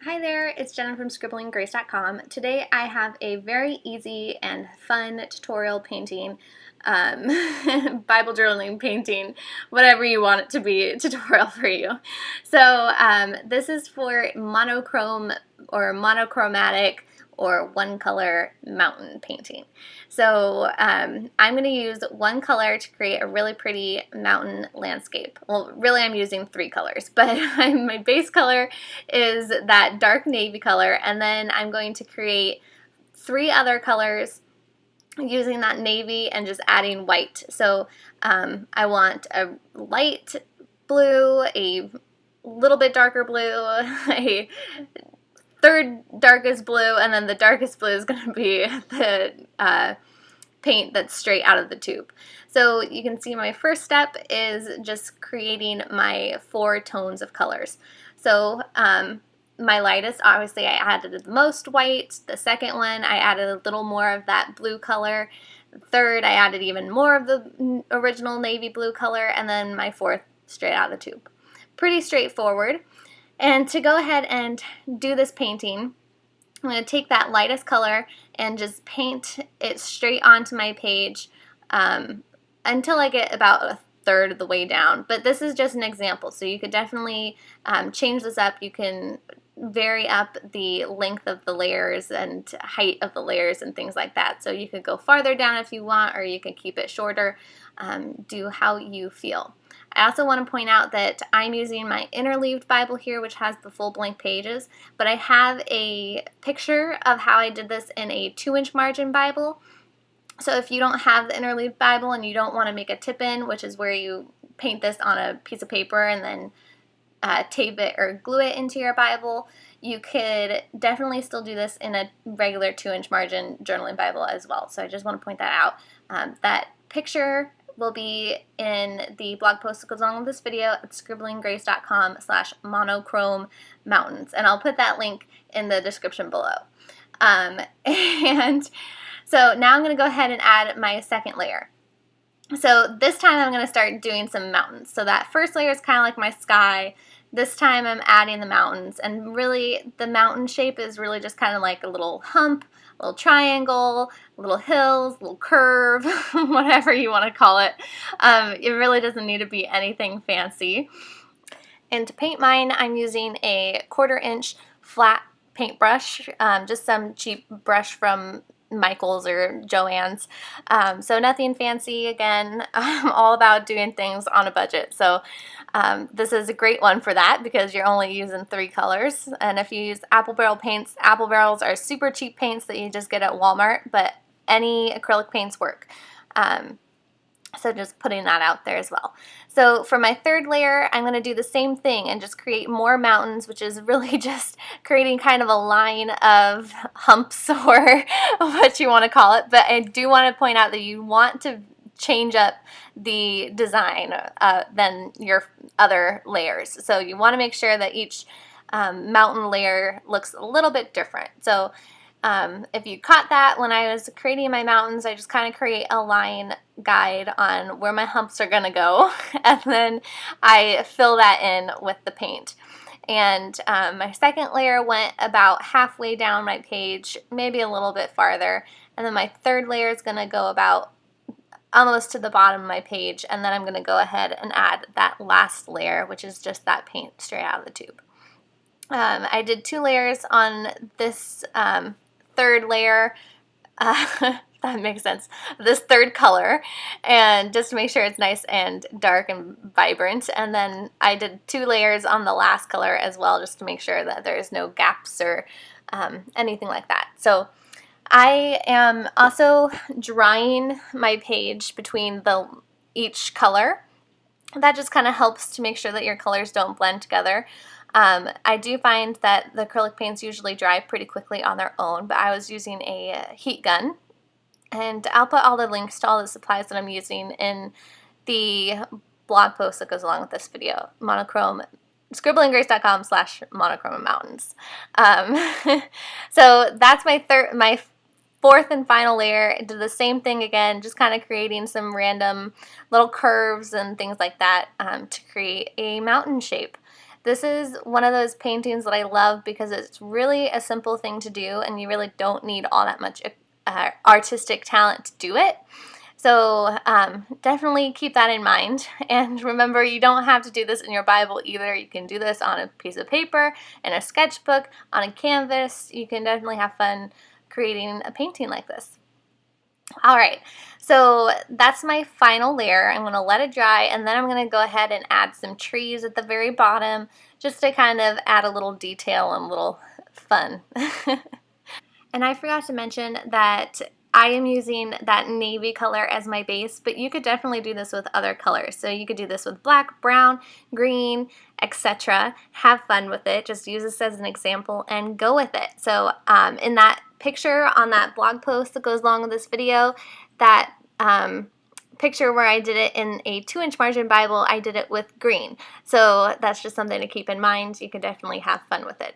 Hi there, it's Jenna from scribblinggrace.com. Today I have a very easy and fun tutorial painting, um, Bible journaling painting, whatever you want it to be, a tutorial for you. So this is for monochrome or monochromatic or one color mountain painting. So I'm going to use one color to create a really pretty mountain landscape. Well, really I'm using three colors, but my base color is that dark navy color, and then I'm going to create three other colors using that navy and just adding white. So I want a light blue, a little bit darker blue, a third darkest blue, and then the darkest blue is going to be the paint that's straight out of the tube. So you can see my first step is just creating my 4 tones of colors. So my lightest, obviously I added the most white. The second one, I added a little more of that blue color. The third, I added even more of the original navy blue color. And then my fourth, straight out of the tube. Pretty straightforward. And to go ahead and do this painting, I'm going to take that lightest color and just paint it straight onto my page until I get about a third of the way down. But this is just an example, so you could definitely change this up. You can vary up the length of the layers and height of the layers and things like that. So you could go farther down if you want, or you can keep it shorter. Do how you feel. I also want to point out that I'm using my interleaved Bible here, which has the full blank pages, but I have a picture of how I did this in a 2-inch margin Bible. So if you don't have the interleaved Bible and you don't want to make a tip-in, which is where you paint this on a piece of paper and then tape it or glue it into your Bible, you could definitely still do this in a regular 2-inch margin journaling Bible as well. So I just want to point that out. That picture will be in the blog post that goes along with this video at scribblinggrace.com/monochrome mountains, and I'll put that link in the description below. And so now I'm going to go ahead and add my second layer. So this time I'm going to start doing some mountains. So that first layer is kind of like my sky. This time I'm adding the mountains, and really the mountain shape is really just kind of like a little hump, a little triangle, little hills, little curve, whatever you want to call it. It really doesn't need to be anything fancy. And to paint mine, I'm using a 1/4-inch flat paintbrush, just some cheap brush from Michael's or Joann's. So nothing fancy. Again, I'm all about doing things on a budget. So this is a great one for that because you're only using 3 colors. And if you use apple barrel paints, apple barrels are super cheap paints that you just get at Walmart, but any acrylic paints work. So just putting that out there as well. So for my third layer, I'm going to do the same thing and just create more mountains, which is really just creating kind of a line of humps or what you want to call it. But I do want to point out that you want to change up the design than your other layers. So you want to make sure that each mountain layer looks a little bit different. So if you caught that when I was creating my mountains, I just kind of create a line guide on where my humps are going to go, and then I fill that in with the paint. And my second layer went about halfway down my page, maybe a little bit farther, and then my third layer is going to go about almost to the bottom of my page, and then I'm going to go ahead and add that last layer, which is just that paint straight out of the tube. I did 2 layers on this third layer, that makes sense, this third color, and just to make sure it's nice and dark and vibrant. And then I did 2 layers on the last color as well, just to make sure that there's no gaps or anything like that. So I am also drying my page between each color. That just kind of helps to make sure that your colors don't blend together. I do find that the acrylic paints usually dry pretty quickly on their own, but I was using a heat gun, and I'll put all the links to all the supplies that I'm using in the blog post that goes along with this video, monochrome, scribblinggrace.com/monochrome mountains. So that's my fourth and final layer. I did the same thing again, just kind of creating some random little curves and things like that to create a mountain shape. This is one of those paintings that I love because it's really a simple thing to do and you really don't need all that much artistic talent to do it. So definitely keep that in mind. And remember, you don't have to do this in your Bible either. You can do this on a piece of paper, in a sketchbook, on a canvas. You can definitely have fun creating a painting like this. All right, so that's my final layer. I'm going to let it dry, and then I'm going to go ahead and add some trees at the very bottom just to kind of add a little detail and a little fun. And I forgot to mention that I am using that navy color as my base, but you could definitely do this with other colors. So you could do this with black, brown, green, etc. Have fun with it. Just use this as an example and go with it. So in that picture on that blog post that goes along with this video, that picture where I did it in a 2-inch margin Bible, I did it with green. So that's just something to keep in mind. You can definitely have fun with it.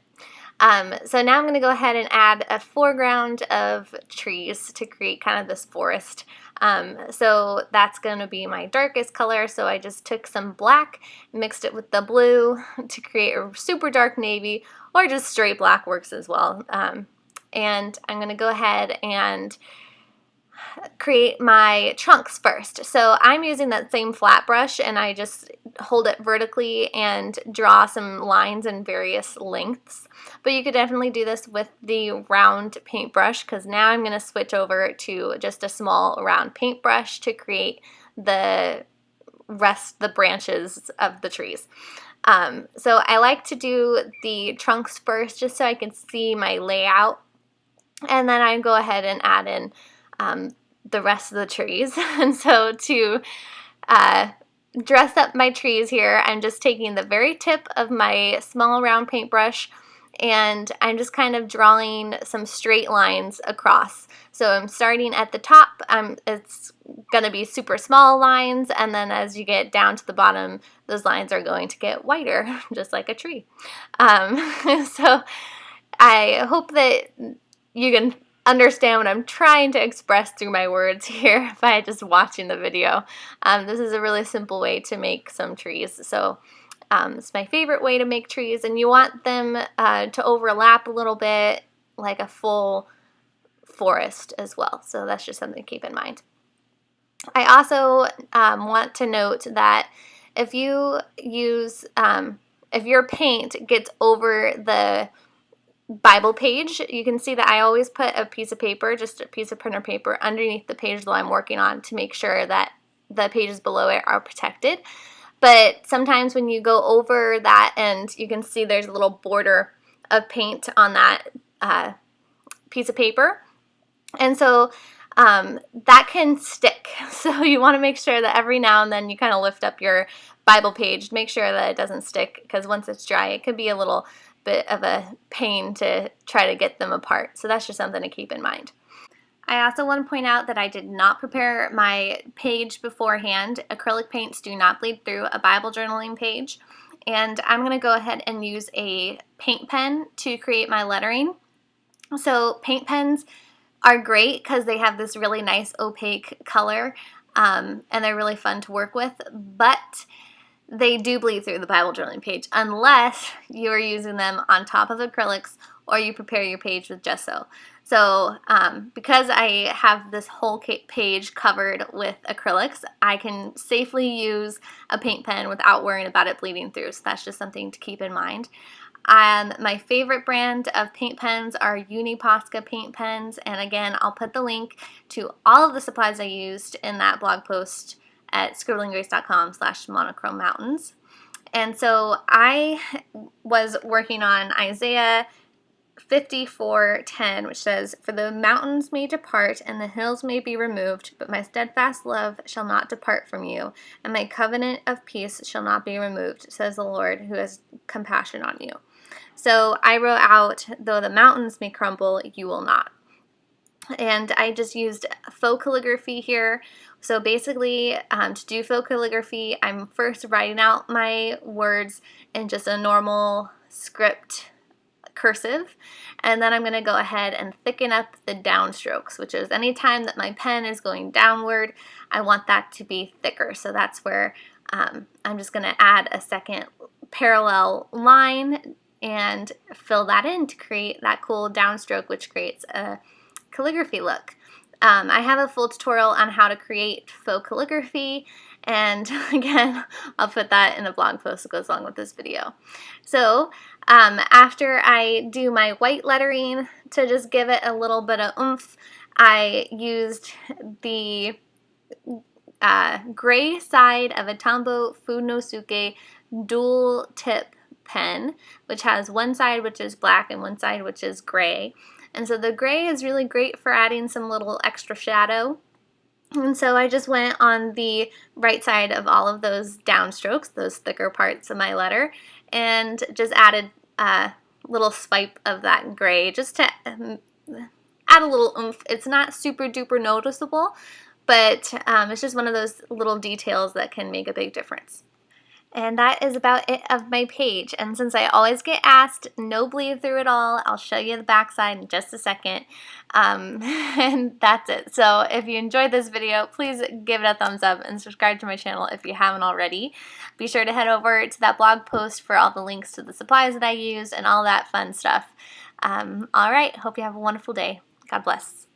So now I'm going to go ahead and add a foreground of trees to create kind of this forest. So that's going to be my darkest color. So I just took some black, mixed it with the blue to create a super dark navy, or just straight black works as well. And I'm going to go ahead and create my trunks first. So I'm using that same flat brush and I just hold it vertically and draw some lines in various lengths. But you could definitely do this with the round paintbrush, because now I'm going to switch over to just a small round paintbrush to create the branches of the trees. So I like to do the trunks first just so I can see my layout, and then I go ahead and add in the rest of the trees. And so to dress up my trees here, I'm just taking the very tip of my small round paintbrush and I'm just kind of drawing some straight lines across. So I'm starting at the top, it's going to be super small lines, and then as you get down to the bottom, those lines are going to get wider, just like a tree. So I hope that you can understand what I'm trying to express through my words here by just watching the video. This is a really simple way to make some trees. So it's my favorite way to make trees, and you want them to overlap a little bit like a full forest as well. So that's just something to keep in mind. I also want to note that if you use, if your paint gets over the Bible page, you can see that I always put a piece of paper, just a piece of printer paper, underneath the page that I'm working on to make sure that the pages below it are protected. But sometimes when you go over that, and you can see there's a little border of paint on that piece of paper, and so that can stick. So you want to make sure that every now and then you kind of lift up your Bible page, make sure that it doesn't stick, because once it's dry, it could be a little bit of a pain to try to get them apart. So that's just something to keep in mind. I also want to point out that I did not prepare my page beforehand. Acrylic paints do not bleed through a Bible journaling page. And I'm going to go ahead and use a paint pen to create my lettering. So paint pens are great because they have this really nice opaque color, and they're really fun to work with, but they do bleed through the Bible journaling page unless you are using them on top of acrylics or you prepare your page with gesso. So because I have this whole page covered with acrylics, I can safely use a paint pen without worrying about it bleeding through. So that's just something to keep in mind. My favorite brand of paint pens are Uniposca paint pens, and again, I'll put the link to all of the supplies I used in that blog post at scribblinggrace.com/monochrome mountains. And so I was working on Isaiah 54:10, which says, "For the mountains may depart and the hills may be removed, but my steadfast love shall not depart from you, and my covenant of peace shall not be removed, says the Lord, who has compassion on you." So I wrote out, "Though the mountains may crumble, you will not." And I just used faux calligraphy here. So basically, to do faux calligraphy, I'm first writing out my words in just a normal script cursive, and then I'm going to go ahead and thicken up the downstrokes, which is any time that my pen is going downward, I want that to be thicker. So that's where I'm just going to add a second parallel line and fill that in to create that cool downstroke, which creates a calligraphy look. I have a full tutorial on how to create faux calligraphy, and again, I'll put that in a blog post that goes along with this video. So after I do my white lettering to just give it a little bit of oomph, I used the gray side of a Tombow Funosuke dual tip pen, which has one side which is black and one side which is gray. And so the gray is really great for adding some little extra shadow. And so I just went on the right side of all of those downstrokes, those thicker parts of my letter, and just added a little swipe of that gray just to add a little oomph. It's not super duper noticeable, but it's just one of those little details that can make a big difference. And that is about it of my page. And since I always get asked, no bleed through at all, I'll show you the backside in just a second. And that's it. So if you enjoyed this video, please give it a thumbs up and subscribe to my channel if you haven't already. Be sure to head over to that blog post for all the links to the supplies that I use and all that fun stuff. All right, hope you have a wonderful day. God bless.